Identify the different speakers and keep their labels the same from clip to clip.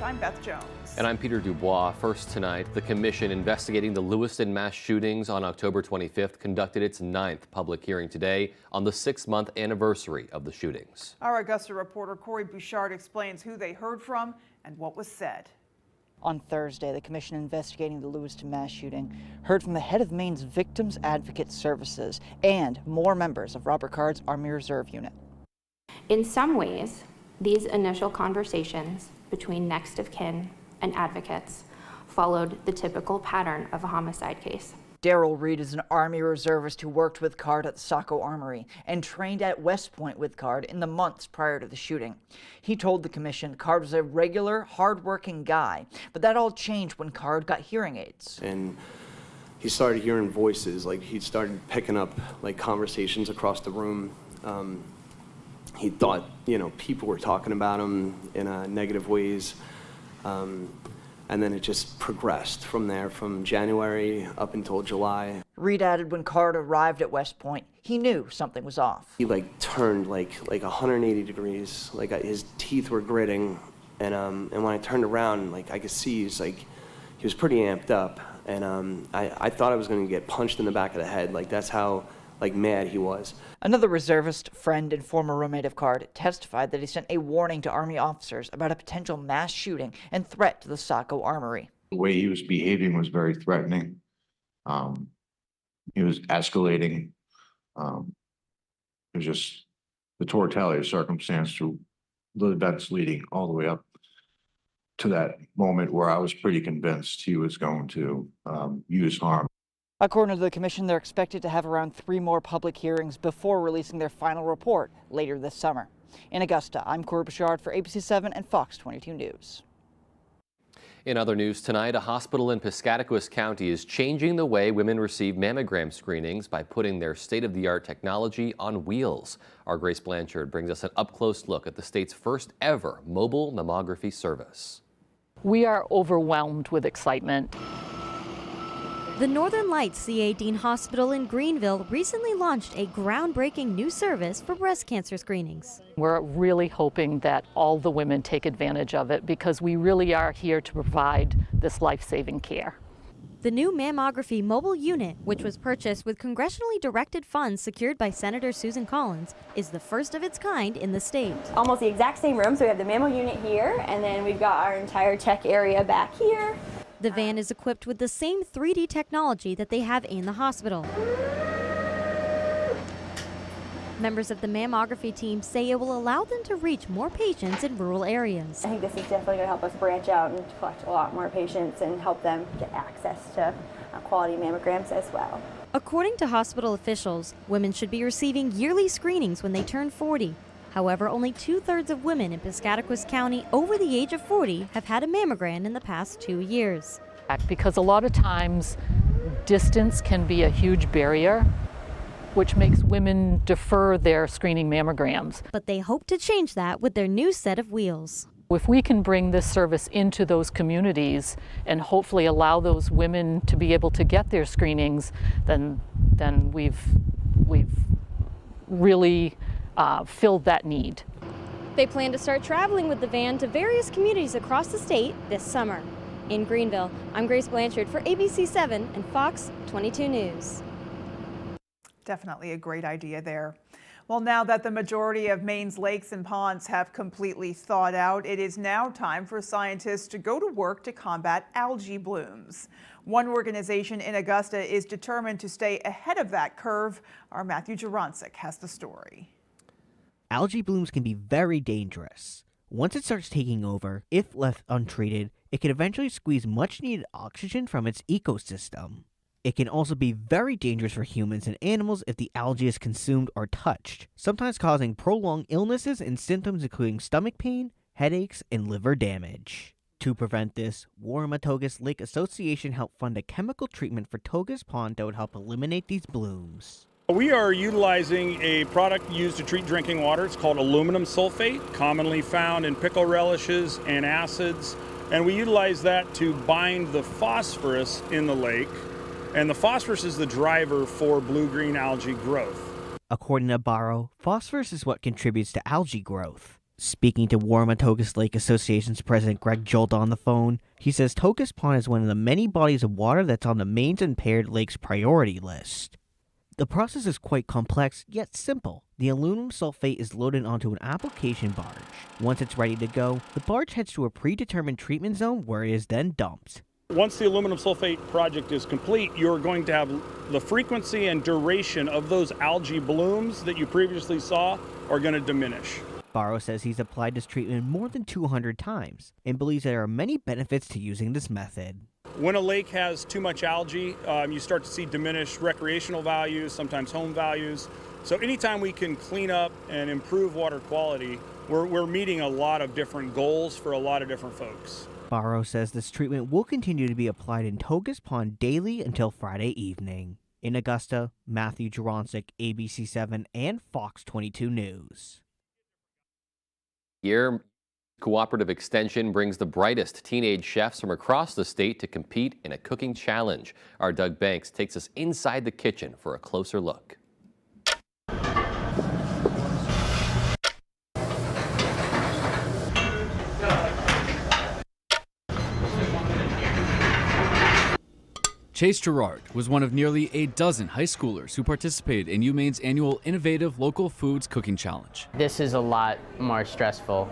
Speaker 1: I'm Beth Jones.
Speaker 2: And I'm Peter Dubois. First tonight, the commission investigating the Lewiston mass shootings on October 25th conducted its 9th public hearing today on the 6-month anniversary of the shootings.
Speaker 1: Our Augusta reporter Corey Bouchard explains who they heard from and what was said.
Speaker 3: On Thursday, the commission investigating the Lewiston mass shooting heard from the head of Maine's Victims Advocate Services and more members of Robert Card's Army Reserve Unit.
Speaker 4: In some ways, these initial conversations between next of kin and advocates followed the typical pattern of a homicide case.
Speaker 3: Daryl Reed is an Army reservist who worked with Card at the Saco Armory and trained at West Point with Card in the months prior to the shooting. He told the commission Card was a regular, hard-working guy, but that all changed when Card got hearing aids.
Speaker 5: And he started hearing voices, like he started picking up like conversations across the room. He thought, people were talking about him in negative ways. And then it just progressed from there, from January up until July.
Speaker 3: Reed added when Card arrived at West Point, he knew something was off.
Speaker 5: He turned like 180 degrees, his teeth were gritting. And when I turned around, I could see he was pretty amped up. And I thought I was gonna get punched in the back of the head. That's how mad he was.
Speaker 3: Another reservist, friend, and former roommate of Card testified that he sent a warning to Army officers about a potential mass shooting and threat to the Saco Armory.
Speaker 6: The way he was behaving was very threatening. He was escalating. It was just the totality of circumstance through the events leading all the way up to that moment where I was pretty convinced he was going to use harm.
Speaker 3: According to the commission, they're expected to have around 3 more public hearings before releasing their final report later this summer. In Augusta, I'm Corey Bouchard for ABC 7 and Fox 22 News.
Speaker 2: In other news tonight, a hospital in Piscataquis County is changing the way women receive mammogram screenings by putting their state-of-the-art technology on wheels. Our Grace Blanchard brings us an up-close look at the state's first ever mobile mammography service.
Speaker 7: We are overwhelmed with excitement.
Speaker 8: The Northern Lights C.A. Dean Hospital in Greenville recently launched a groundbreaking new service for breast cancer screenings.
Speaker 7: We're really hoping that all the women take advantage of it because we really are here to provide this life-saving care.
Speaker 8: The new mammography mobile unit, which was purchased with congressionally directed funds secured by Senator Susan Collins, is the first of its kind in the state.
Speaker 9: Almost the exact same room, so we have the mammo unit here, and then we've got our entire check area back here.
Speaker 8: The van is equipped with the same 3D technology that they have in the hospital. Members of the mammography team say it will allow them to reach more patients in rural areas.
Speaker 9: I think this is definitely going to help us branch out and collect a lot more patients and help them get access to quality mammograms as well.
Speaker 8: According to hospital officials, women should be receiving yearly screenings when they turn 40. However, only 2/3 of women in Piscataquis County over the age of 40 have had a mammogram in the past 2 years.
Speaker 7: Because a lot of times distance can be a huge barrier, which makes women defer their screening mammograms.
Speaker 8: But they hope to change that with their new set of wheels.
Speaker 7: If we can bring this service into those communities and hopefully allow those women to be able to get their screenings, then we've really filled that need.
Speaker 8: They plan to start traveling with the van to various communities across the state this summer. In Greenville, I'm Grace Blanchard for ABC 7 and Fox 22 News.
Speaker 1: Definitely a great idea there. Well, now that the majority of Maine's lakes and ponds have completely thawed out, it is now time for scientists to go to work to combat algae blooms. One organization in Augusta is determined to stay ahead of that curve. Our Matthew Jurancic has the story.
Speaker 10: Algae blooms can be very dangerous. Once it starts taking over, if left untreated, it can eventually squeeze much-needed oxygen from its ecosystem. It can also be very dangerous for humans and animals if the algae is consumed or touched, sometimes causing prolonged illnesses and symptoms including stomach pain, headaches, and liver damage. To prevent this, Warramatogus Lake Association helped fund a chemical treatment for Togus Pond that would help eliminate these blooms.
Speaker 11: We are utilizing a product used to treat drinking water. It's called aluminum sulfate, commonly found in pickle relishes and acids. And we utilize that to bind the phosphorus in the lake. And the phosphorus is the driver for blue-green algae growth.
Speaker 10: According to Barrow, phosphorus is what contributes to algae growth. Speaking to Warmatocus Lake Association's president Greg Jolt on the phone, he says Tokus Pond is one of the many bodies of water that's on the Maine's Impaired Lakes priority list. The process is quite complex, yet simple. The aluminum sulfate is loaded onto an application barge. Once it's ready to go, the barge heads to a predetermined treatment zone where it is then dumped.
Speaker 11: Once the aluminum sulfate project is complete, you're going to have the frequency and duration of those algae blooms that you previously saw are going to diminish.
Speaker 10: Barrow says he's applied this treatment more than 200 times and believes there are many benefits to using this method.
Speaker 11: When a lake has too much algae, you start to see diminished recreational values, sometimes home values. So anytime we can clean up and improve water quality, we're meeting a lot of different goals for a lot of different folks.
Speaker 10: Barrow says this treatment will continue to be applied in Tokus Pond daily until Friday evening. In Augusta, Matthew Jaroncic, ABC7 and Fox 22 News.
Speaker 2: Year Cooperative Extension brings the brightest teenage chefs from across the state to compete in a cooking challenge. Our Doug Banks takes us inside the kitchen for a closer look.
Speaker 12: Chase Gerard was one of nearly a dozen high schoolers who participated in UMaine's annual Innovative Local Foods Cooking Challenge.
Speaker 13: This is a lot more stressful,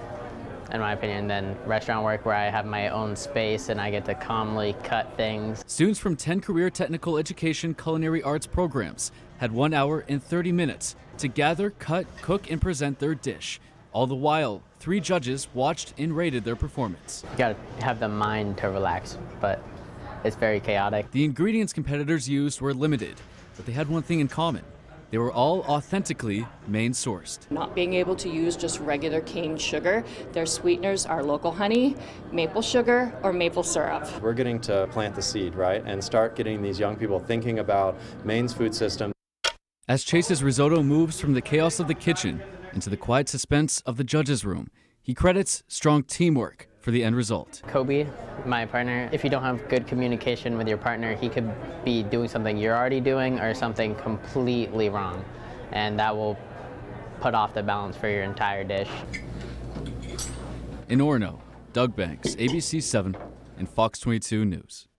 Speaker 13: in my opinion, than restaurant work where I have my own space and I get to calmly cut things.
Speaker 12: Students from 10 career technical education culinary arts programs had 1 hour and 30 minutes to gather, cut, cook, and present their dish. All the while, 3 judges watched and rated their performance.
Speaker 13: You gotta have the mind to relax, but it's very chaotic.
Speaker 12: The ingredients competitors used were limited, but they had one thing in common. They were all authentically Maine-sourced.
Speaker 14: Not being able to use just regular cane sugar, their sweeteners are local honey, maple sugar, or maple syrup.
Speaker 15: We're getting to plant the seed, right, and start getting these young people thinking about Maine's food system.
Speaker 12: As Chase's risotto moves from the chaos of the kitchen into the quiet suspense of the judges' room, he credits strong teamwork for the end result.
Speaker 13: Kobe, my partner, if you don't have good communication with your partner, he could be doing something you're already doing or something completely wrong, and that will put off the balance for your entire dish.
Speaker 12: In Orono, Doug Banks, ABC7 and Fox 22 News.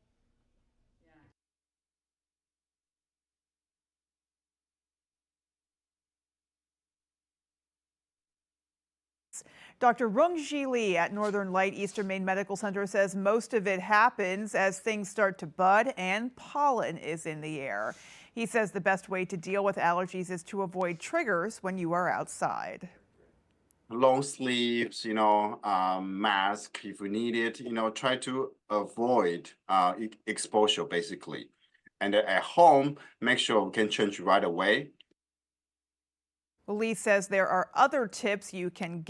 Speaker 1: Dr. Rungji Lee at Northern Light Eastern Maine Medical Center says most of it happens as things start to bud and pollen is in the air. He says the best way to deal with allergies is to avoid triggers when you are outside.
Speaker 16: Long sleeves, mask if you need it, try to avoid exposure basically. And at home, make sure we can change right away.
Speaker 1: Lee says there are other tips you can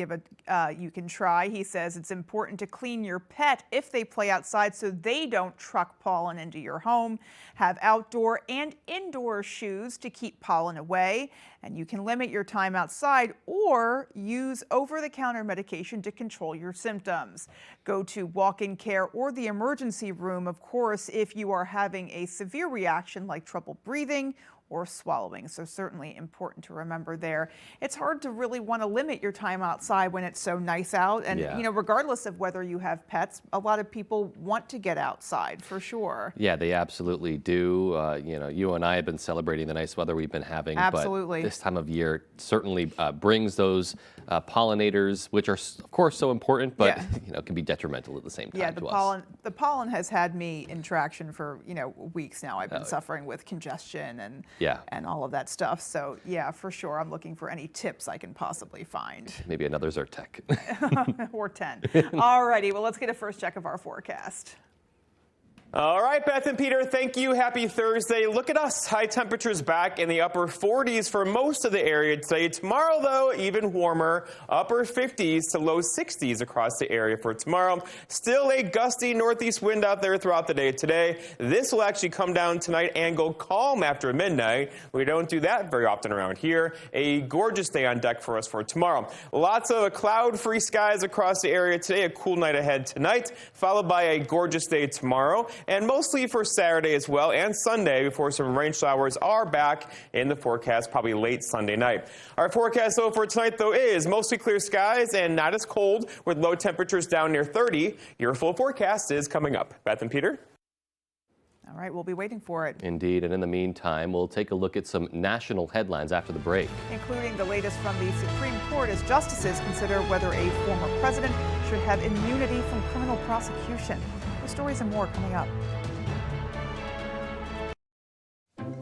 Speaker 1: try. He says it's important to clean your pet if they play outside so they don't truck pollen into your home. Have outdoor and indoor shoes to keep pollen away. And you can limit your time outside or use over-the-counter medication to control your symptoms. Go to walk-in care or the emergency room, of course, if you are having a severe reaction like trouble breathing or swallowing. So certainly important to remember there. It's hard to really want to limit your time outside when it's so nice out. And, regardless of whether you have pets, a lot of people want to get outside for sure.
Speaker 2: Yeah, they absolutely do. You and I have been celebrating the nice weather we've been having.
Speaker 1: Absolutely.
Speaker 2: But this time of year certainly brings those pollinators, which are, of course, so important, but can be detrimental at the same time to us.
Speaker 1: The pollen has had me in traction for, weeks now. I've been suffering with congestion and all of that stuff. So yeah, for sure. I'm looking for any tips I can possibly find.
Speaker 2: Maybe another Zyrtec.
Speaker 1: Or 10. All righty. Well, let's get a first check of our forecast.
Speaker 17: All right, Beth and Peter, thank you. Happy Thursday. Look at us. High temperatures back in the upper 40s for most of the area today. Tomorrow, though, even warmer, upper 50s to low 60s across the area for tomorrow. Still a gusty northeast wind out there throughout the day today. This will actually come down tonight and go calm after midnight. We don't do that very often around here. A gorgeous day on deck for us for tomorrow. Lots of cloud-free skies across the area today. A cool night ahead tonight, followed by a gorgeous day tomorrow. and mostly for Saturday as well and Sunday before some rain showers are back in the forecast probably late Sunday night. Our forecast though for tonight though is mostly clear skies and not as cold with low temperatures down near 30. Your full forecast is coming up. Beth and Peter.
Speaker 1: All right, we'll be waiting for it.
Speaker 2: Indeed, and in the meantime, we'll take a look at some national headlines after the break.
Speaker 1: Including the latest from the Supreme Court as justices consider whether a former president should have immunity from criminal prosecution. The stories and more coming up.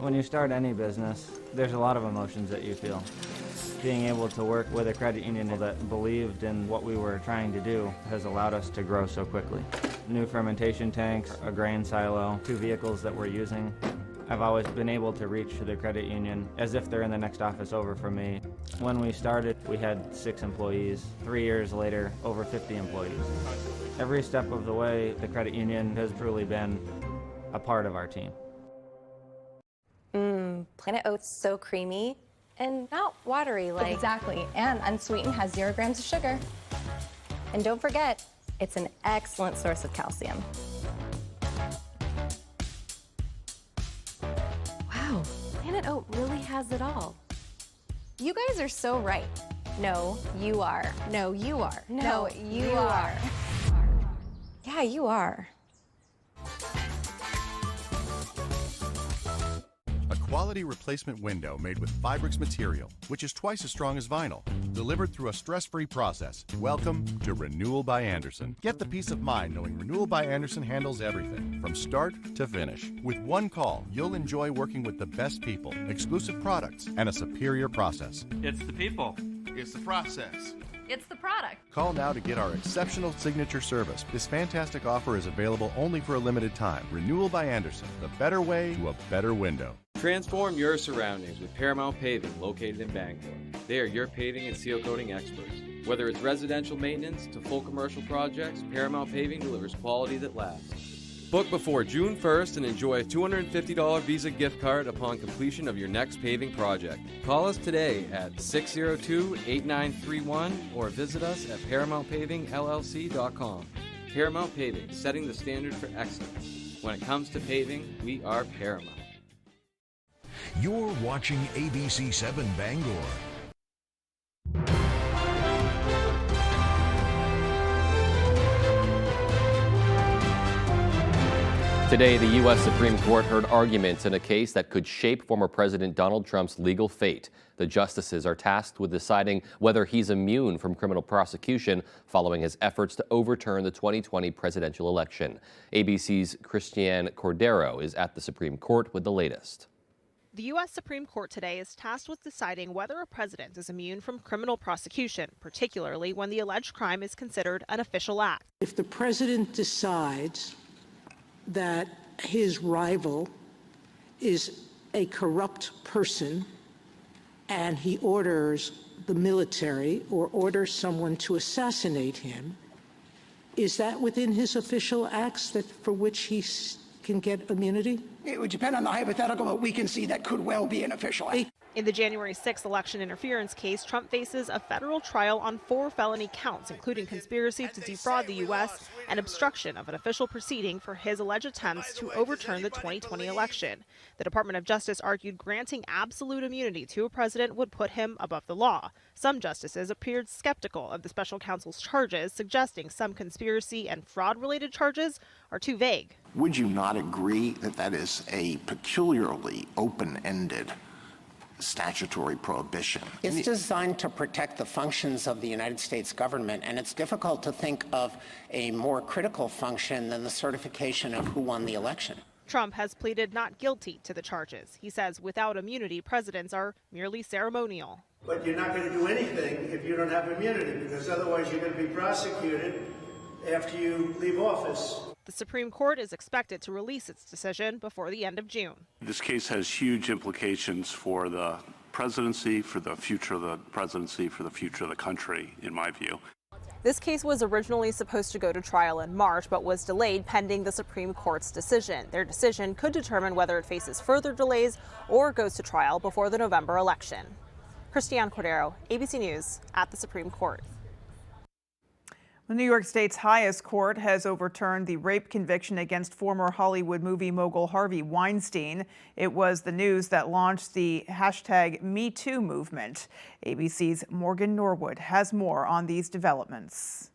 Speaker 18: When you start any business, there's a lot of emotions that you feel. Being able to work with a credit union that believed in what we were trying to do has allowed us to grow so quickly. New fermentation tanks, a grain silo, 2 vehicles that we're using. I've always been able to reach the credit union as if they're in the next office over from me. When we started, we had 6 employees. 3 years later, over 50 employees. Every step of the way, the credit union has truly been a part of our team.
Speaker 19: Planet Oats so creamy and not watery like.
Speaker 20: Exactly, and unsweetened has 0 grams of sugar.
Speaker 19: And don't forget, it's an excellent source of calcium.
Speaker 20: Wow, Planet Oat really has it all. You guys are so right.
Speaker 19: No, you are.
Speaker 20: No, you are.
Speaker 19: No, you are.
Speaker 20: Yeah, you are.
Speaker 21: A quality replacement window made with Fibrix material, which is twice as strong as vinyl, delivered through a stress-free process. Welcome to Renewal by Andersen. Get the peace of mind knowing Renewal by Andersen handles everything, from start to finish. With one call, you'll enjoy working with the best people, exclusive products, and a superior process.
Speaker 22: It's the people.
Speaker 21: It's the process.
Speaker 20: It's the product.
Speaker 21: Call now to get our exceptional signature service. This fantastic offer is available only for a limited time. Renewal by Andersen, the better way to a better window.
Speaker 23: Transform your surroundings with Paramount Paving, located in Bangor. They are your paving and seal coating experts. Whether it's residential maintenance to full commercial projects, Paramount Paving delivers quality that lasts. Book before June 1st and enjoy a $250 Visa gift card upon completion of your next paving project. Call us today at 602-8931 or visit us at ParamountPavingLLC.com. Paramount Paving, setting the standard for excellence. When it comes to paving, we are Paramount.
Speaker 24: You're watching ABC 7 Bangor.
Speaker 2: Today, the U.S. Supreme Court heard arguments in a case that could shape former President Donald Trump's legal fate. The justices are tasked with deciding whether he's immune from criminal prosecution following his efforts to overturn the 2020 presidential election. ABC's Christiane Cordero is at the Supreme Court with the latest.
Speaker 25: The U.S. Supreme Court today is tasked with deciding whether a president is immune from criminal prosecution, particularly when the alleged crime is considered an official act.
Speaker 26: If the president decides that his rival is a corrupt person and he orders the military or orders someone to assassinate him, is that within his official acts that for which he can get immunity?
Speaker 27: It would depend on the hypothetical, but we can see that could well be an official act.
Speaker 25: In the January 6th election interference case, Trump faces a federal trial on 4 felony counts, including conspiracy to defraud the U.S. and obstruction of an official proceeding for his alleged attempts to overturn the 2020 election. The Department of Justice argued granting absolute immunity to a president would put him above the law. Some justices appeared skeptical of the special counsel's charges, suggesting some conspiracy and fraud-related charges are too vague.
Speaker 28: Would you not agree that that is a peculiarly open-ended statutory prohibition?
Speaker 29: It's designed to protect the functions of the United States government, and it's difficult to think of a more critical function than the certification of who won the election.
Speaker 25: Trump has pleaded not guilty to the charges. He says without immunity, presidents are merely ceremonial.
Speaker 30: But you're not going to do anything if you don't have immunity, because otherwise you're going to be prosecuted after you leave office.
Speaker 25: The Supreme Court is expected to release its decision before the end of June.
Speaker 31: This case has huge implications for the presidency, for the future of the presidency, for the future of the country, in my view.
Speaker 25: This case was originally supposed to go to trial in March, but was delayed pending the Supreme Court's decision. Their decision could determine whether it faces further delays or goes to trial before the November election. Christiane Cordero, ABC News, at the Supreme Court.
Speaker 1: The New York State's highest court has overturned the rape conviction against former Hollywood movie mogul Harvey Weinstein. It was the news that launched the #MeToo movement. ABC's Morgan Norwood has more on these developments.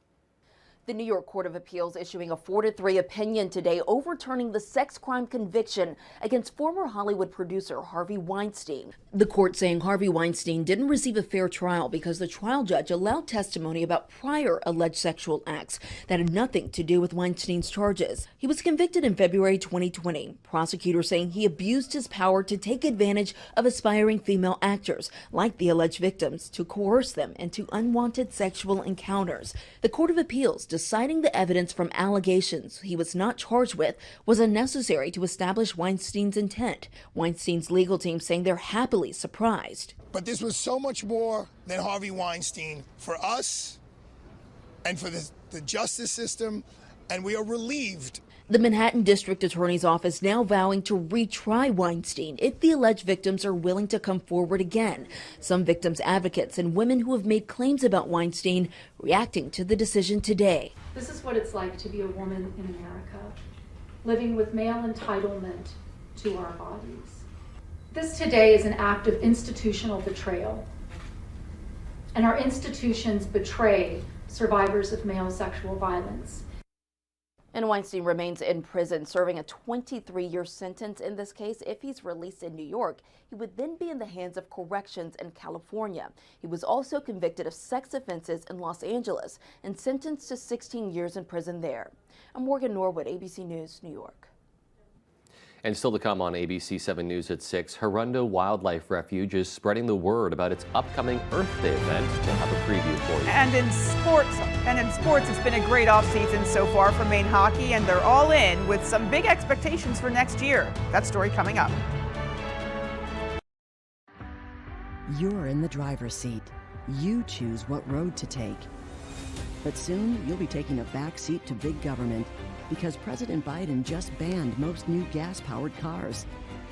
Speaker 3: The New York Court of Appeals issuing a 4-3 opinion today overturning the sex crime conviction against former Hollywood producer Harvey Weinstein. The court saying Harvey Weinstein didn't receive a fair trial because the trial judge allowed testimony about prior alleged sexual acts that had nothing to do with Weinstein's charges. He was convicted in February 2020. Prosecutors saying he abused his power to take advantage of aspiring female actors, like the alleged victims, to coerce them into unwanted sexual encounters. The Court of Appeals deciding the evidence from allegations he was not charged with was unnecessary to establish Weinstein's intent. Weinstein's legal team saying they're happily surprised.
Speaker 27: But this was so much more than Harvey Weinstein for us and for the justice system, and we are relieved.
Speaker 3: The Manhattan District Attorney's Office now vowing to retry Weinstein if the alleged victims are willing to come forward again. Some victims' advocates and women who have made claims about Weinstein reacting to the decision today.
Speaker 4: This is what it's like to be a woman in America, living with male entitlement to our bodies. This today is an act of institutional betrayal, and our institutions betray survivors of male sexual violence.
Speaker 3: And Weinstein remains in prison, serving a 23-year sentence in this case. If he's released in New York, he would then be in the hands of corrections in California. He was also convicted of sex offenses in Los Angeles and sentenced to 16 years in prison there. I'm Morgan Norwood, ABC News, New York.
Speaker 2: And still to come on ABC 7 News at 6, Hirundo Wildlife Refuge is spreading the word about its upcoming Earth Day event. We'll have a preview for you.
Speaker 1: And in sports, it's been a great offseason so far for Maine hockey, and they're all in with some big expectations for next year. That story coming up.
Speaker 5: You're in the driver's seat. You choose what road to take. But soon, you'll be taking a back seat to big government, because President Biden just banned most new gas-powered cars.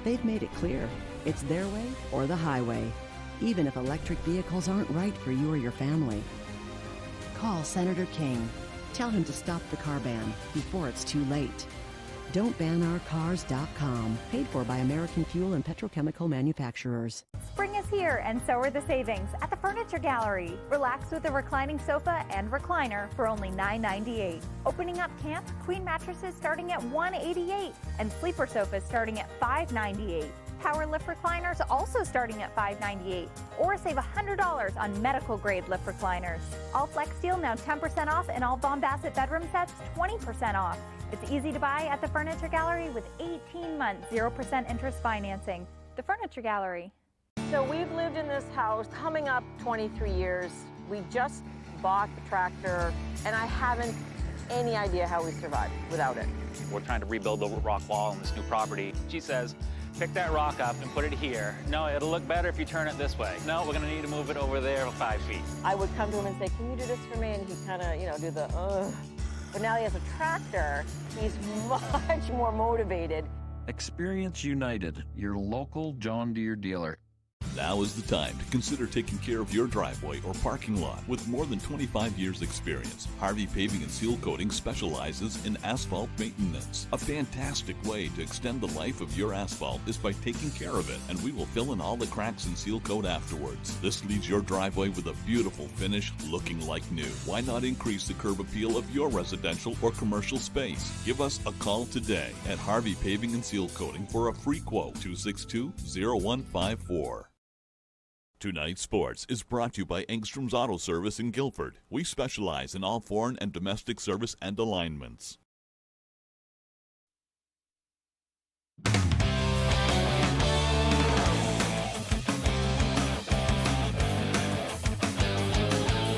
Speaker 5: They've made it clear, it's their way or the highway, even if electric vehicles aren't right for you or your family. Call Senator King. Tell him to stop the car ban before it's too late. Don'tBanOurCars.com, paid for by American Fuel and Petrochemical Manufacturers.
Speaker 6: Spring is here, and so are the savings at the Furniture Gallery. Relax with a reclining sofa and recliner for only $9.98. Opening up camp, queen mattresses starting at $188, and sleeper sofas starting at $598. Power lift recliners also starting at $598, or save $100 on medical grade lift recliners. All Flex Steel now 10% off, and all Von Bassett bedroom sets 20% off. It's easy to buy at the Furniture Gallery with 18-month 0% interest financing. The Furniture Gallery.
Speaker 7: So we've lived in this house coming up 23 years. We just bought the tractor, and I haven't any idea how we survived without it.
Speaker 8: We're trying to rebuild the rock wall on this new property. She says, pick that rock up and put it here. No, it'll look better if you turn it this way. No, we're gonna need to move it over there 5 feet.
Speaker 7: I would come to him and say, can you do this for me? And he'd kind of, do the, ugh. But now he has a tractor, he's much more motivated.
Speaker 9: Experience United, your local John Deere dealer.
Speaker 10: Now is the time to consider taking care of your driveway or parking lot. With more than 25 years experience, Harvey Paving and Seal Coating specializes in asphalt maintenance. A fantastic way to extend the life of your asphalt is by taking care of it, and we will fill in all the cracks and seal coat afterwards. This leaves your driveway with a beautiful finish looking like new. Why not increase the curb appeal of your residential or commercial space? Give us a call today at Harvey Paving and Seal Coating for a free quote, 262-0154. Tonight's Sports is brought to you by Engstrom's Auto Service in Guilford. We specialize in all foreign and domestic service and alignments.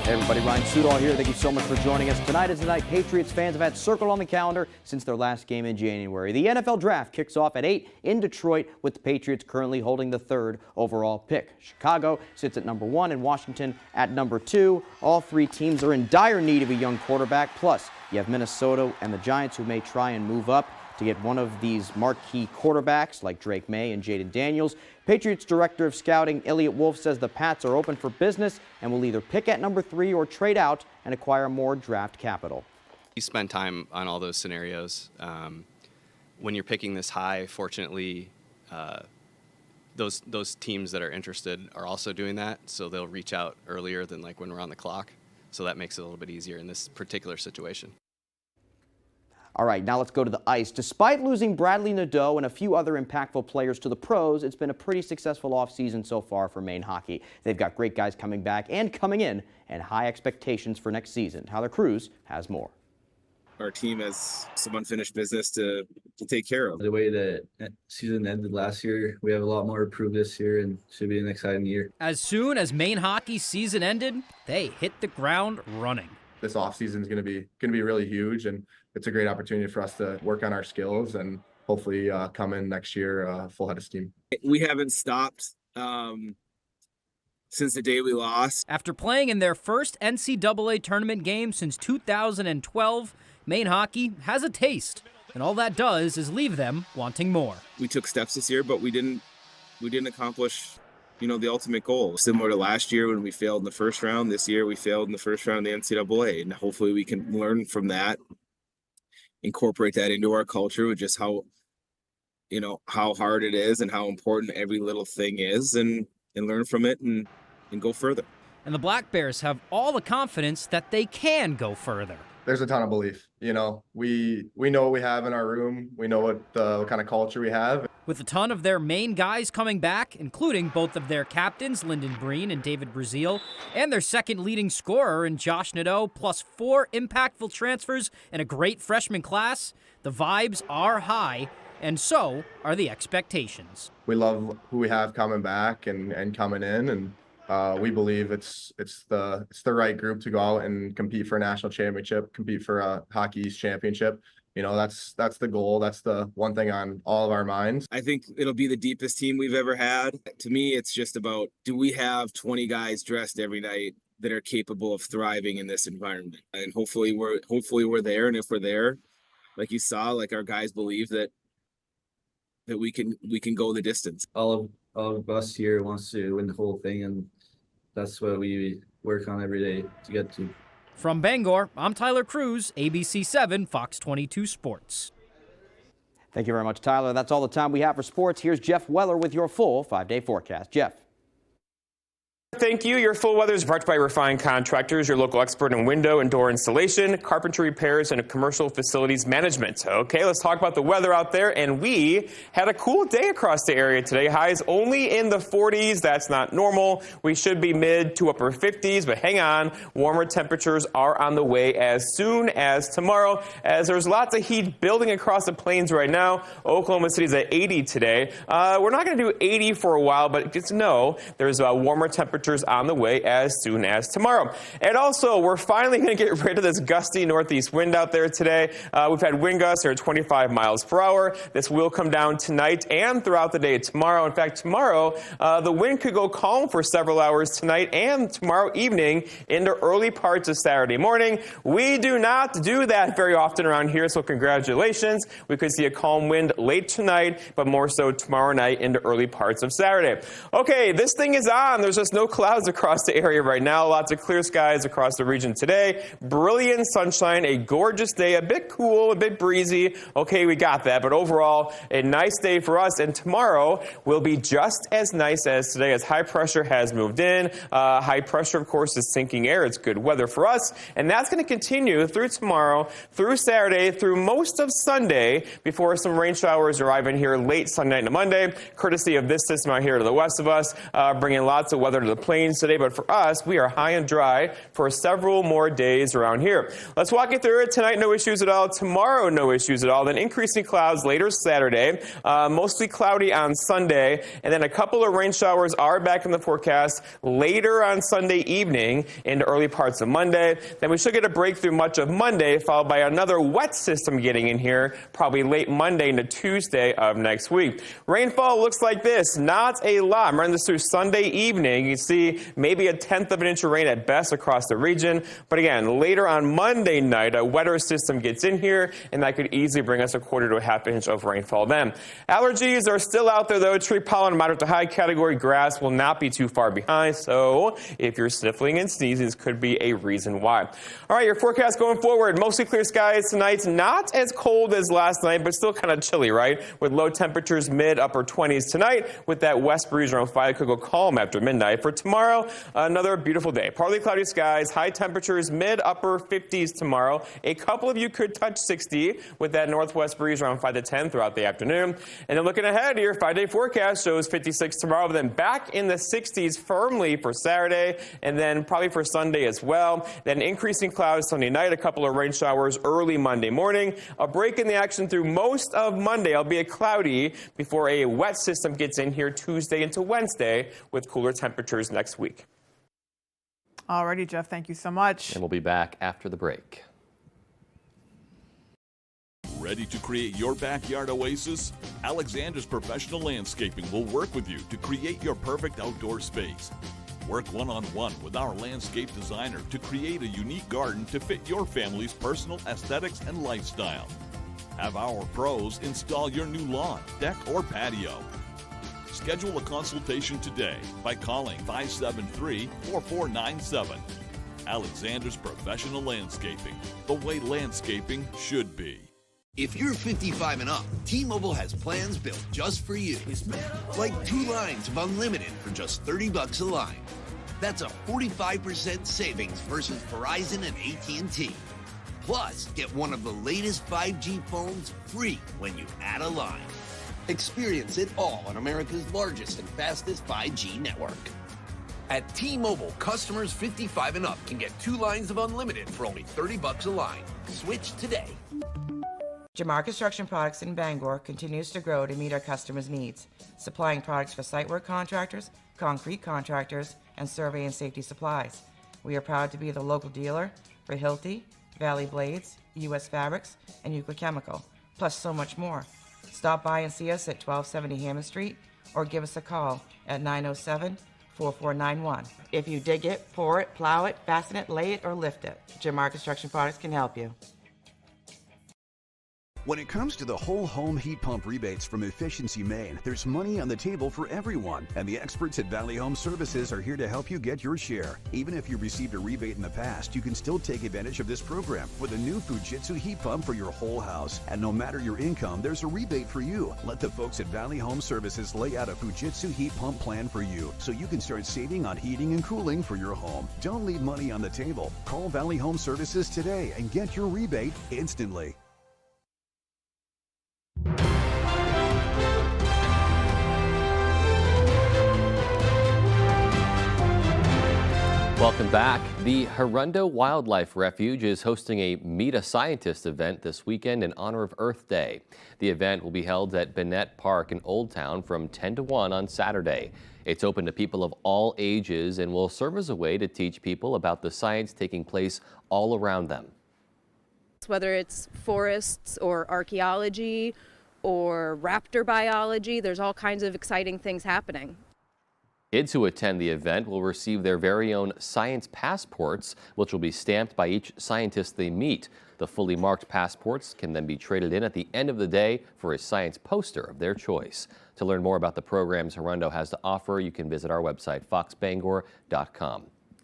Speaker 11: Hey everybody, Ryan Sudol here. Thank you so much for joining us. Tonight is the night Patriots fans have had circled on the calendar since their last game in January. The NFL Draft kicks off at 8 in Detroit, with the Patriots currently holding the 3rd overall pick. Chicago sits at number 1 and Washington at number 2. All three teams are in dire need of a young quarterback. Plus, You have Minnesota and the Giants, who may try and move up to get one of these marquee quarterbacks like Drake May and Jaden Daniels. Patriots Director of Scouting Elliott Wolf says the Pats are open for business and will either pick at number 3 or trade out and acquire more draft capital.
Speaker 12: You spend time on all those scenarios. When you're picking this high, fortunately, those teams that are interested are also doing that, so they'll reach out earlier than like when we're on the clock. So that makes it a little bit easier in this particular situation.
Speaker 11: All right, now let's go to the ice. Despite losing Bradley Nadeau and a few other impactful players to the pros, it's been a pretty successful offseason so far for Maine hockey. They've got great guys coming back and coming in, and high expectations for next season. Tyler Cruz has more.
Speaker 13: Our team has some unfinished business to take care of.
Speaker 14: The way that season ended last year, we have a lot more to prove this year and should be an exciting year.
Speaker 15: As soon as Maine hockey's season ended, they hit the ground running.
Speaker 16: This offseason is going to be really huge, and it's a great opportunity for us to work on our skills and hopefully come in next year full head of steam.
Speaker 13: We haven't stopped since the day we lost.
Speaker 15: After playing in their first NCAA tournament game since 2012, Maine hockey has a taste, and all that does is leave them wanting more.
Speaker 13: We took steps this year, but we didn't accomplish, the ultimate goal. Similar to last year when we failed in the first round, this year we failed in the first round of the NCAA, and hopefully we can learn from that, incorporate that into our culture with just how hard it is and how important every little thing is, and learn from it and go further.
Speaker 15: And the Black Bears have all the confidence that they can go further.
Speaker 16: There's a ton of belief. We know what we have in our room. We know what kind of culture we have.
Speaker 15: With a ton of their main guys coming back, including both of their captains, Lyndon Breen and David Brazil, and their second leading scorer in Josh Nadeau, plus 4 impactful transfers and a great freshman class, the vibes are high, and so are the expectations.
Speaker 16: We love who we have coming back and coming in, and we believe it's the right group to go out and compete for a national championship, compete for a Hockey East championship. That's the goal. That's the one thing on all of our minds.
Speaker 13: I think it'll be the deepest team we've ever had. To me, it's just about, do we have 20 guys dressed every night that are capable of thriving in this environment? And hopefully we're there. And if we're there, like you saw, like our guys believe that we can go the distance.
Speaker 14: All of us here wants to win the whole thing, and that's what we work on every day to get to.
Speaker 15: From Bangor, I'm Tyler Cruz, ABC 7, Fox 22 Sports.
Speaker 11: Thank you very much, Tyler. That's all the time we have for sports. Here's Jeff Weller with your full 5-day forecast. Jeff.
Speaker 17: Thank you. Your full weather is brought to you by Refined Contractors, your local expert in window and door installation, carpentry repairs, and commercial facilities management. Okay, let's talk about the weather out there. And we had a cool day across the area today. Highs only in the 40s. That's not normal. We should be mid to upper 50s, but hang on. Warmer temperatures are on the way as soon as tomorrow, as there's lots of heat building across the plains right now. Oklahoma City's at 80 today. We're not going to do 80 for a while, but just know there's warmer temperatures on the way as soon as tomorrow. And also, we're finally going to get rid of this gusty northeast wind out there today. We've had wind gusts that are 25 miles per hour. This will come down tonight and throughout the day tomorrow. In fact, tomorrow, the wind could go calm for several hours tonight and tomorrow evening into early parts of Saturday morning. We do not do that very often around here, so congratulations. We could see a calm wind late tonight, but more so tomorrow night into early parts of Saturday. Okay, this thing is on. There's just no clouds across the area right now. Lots of clear skies across the region today. Brilliant sunshine, a gorgeous day, a bit cool, a bit breezy. Okay, we got that, but overall, a nice day for us. And tomorrow will be just as nice as today, as high pressure has moved in. High pressure, of course, is sinking air. It's good weather for us. And that's going to continue through tomorrow, through Saturday, through most of Sunday, before some rain showers arrive in here late Sunday night into Monday, courtesy of this system out here to the west of us, bringing lots of weather to the plains today, but for us, we are high and dry for several more days around here. Let's walk you through it. Tonight, no issues at all. Tomorrow, no issues at all. Then increasing clouds later Saturday, mostly cloudy on Sunday, and then a couple of rain showers are back in the forecast later on Sunday evening into early parts of Monday. Then we should get a breakthrough much of Monday, followed by another wet system getting in here, probably late Monday into Tuesday of next week. Rainfall looks like this. Not a lot. I'm running this through Sunday evening. You can D.C. Maybe a 1/10 of an inch of rain at best across the region. But again, later on Monday night, a wetter system gets in here, and that could easily bring us a 1/4 to a 1/2 inch of rainfall then. Allergies are still out there, though. Tree pollen, moderate to high category. Grass will not be too far behind. So if you're sniffling and sneezing, this could be a reason why. All right, your forecast going forward. Mostly clear skies tonight. Not as cold as last night, but still kind of chilly, right? With low temperatures mid-upper 20s tonight, with that west breeze around 5. Could go calm after midnight. For tomorrow, another beautiful day. Partly cloudy skies, high temperatures mid-upper 50s tomorrow. A couple of you could touch 60 with that northwest breeze around 5 to 10 throughout the afternoon. And then looking ahead, your 5-day forecast shows 56 tomorrow, but then back in the 60s firmly for Saturday, and then probably for Sunday as well. Then increasing clouds Sunday night, a couple of rain showers early Monday morning. A break in the action through most of Monday, albeit cloudy, before a wet system gets in here Tuesday into Wednesday with cooler temperatures next week.
Speaker 1: Alrighty, Jeff, thank you so much.
Speaker 2: And we'll be back after the break.
Speaker 10: Ready to create your backyard oasis? Alexander's Professional Landscaping will work with you to create your perfect outdoor space. Work one-on-one with our landscape designer to create a unique garden to fit your family's personal aesthetics and lifestyle. Have our pros install your new lawn, deck, or patio. Schedule a consultation today by calling 573-4497. Alexander's Professional Landscaping, the way landscaping should be.
Speaker 18: If you're 55 and up, T-Mobile has plans built just for you. Like 2 lines of unlimited for just $30 a line. That's a 45% savings versus Verizon and AT&T. Plus, get one of the latest 5G phones free when you add a line. Experience it all on America's largest and fastest 5G network. At T-Mobile, customers 55 and up can get 2 lines of unlimited for only $30 a line. Switch today.
Speaker 19: Jamar Construction Products in Bangor continues to grow to meet our customers' needs, supplying products for site work contractors, concrete contractors, and survey and safety supplies. We are proud to be the local dealer for Hilti, Valley Blades, U.S. Fabrics, and Euclid Chemical, plus so much more. Stop by and see us at 1270 Hammond Street or give us a call at 907-4491. If you dig it, pour it, plow it, fasten it, lay it, or lift it, Jamar Construction Products can help you.
Speaker 20: When it comes to the whole home heat pump rebates from Efficiency Maine, there's money on the table for everyone, and the experts at Valley Home Services are here to help you get your share. Even if you received a rebate in the past, you can still take advantage of this program with a new Fujitsu heat pump for your whole house. And no matter your income, there's a rebate for you. Let the folks at Valley Home Services lay out a Fujitsu heat pump plan for you so you can start saving on heating and cooling for your home. Don't leave money on the table. Call Valley Home Services today and get your rebate instantly.
Speaker 2: Welcome back. The Hirundo Wildlife Refuge is hosting a Meet a Scientist event this weekend in honor of Earth Day. The event will be held at Bennett Park in Old Town from 10 to 1 on Saturday. It's open to people of all ages and will serve as a way to teach people about the science taking place all around them.
Speaker 21: Whether it's forests or archaeology or raptor biology, there's all kinds of exciting things happening.
Speaker 2: Kids who attend the event will receive their very own science passports, which will be stamped by each scientist they meet. The fully marked passports can then be traded in at the end of the day for a science poster of their choice. To learn more about the programs Hirundo has to offer, you can visit our website, foxbangor.com.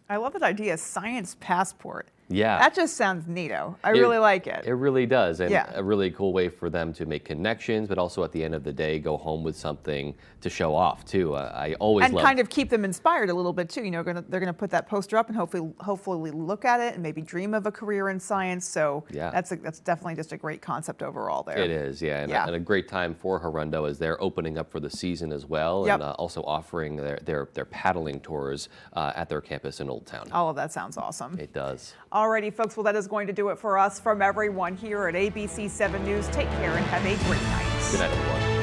Speaker 1: I love that idea, science passport.
Speaker 2: Yeah.
Speaker 1: That just sounds neato. I really like it.
Speaker 2: It really does. And
Speaker 1: yeah.
Speaker 2: a really cool way for them to make connections, but also at the end of the day, go home with something to show off, too. I always love...
Speaker 1: And kind of keep them inspired a little bit, too. You know, they're going to put that poster up and hopefully look at it and maybe dream of a career in science. So yeah. That's definitely just a great concept overall there.
Speaker 2: It is, yeah. And a great time for Hirundo as they're opening up for the season as well.
Speaker 1: Yep.
Speaker 2: And also offering their paddling tours at their campus in Old Town.
Speaker 1: All of that sounds awesome.
Speaker 2: It does.
Speaker 1: Alrighty, folks. Well, that is going to do it for us. From everyone here at ABC 7 News, take care and have a great night.
Speaker 2: Good night, everyone.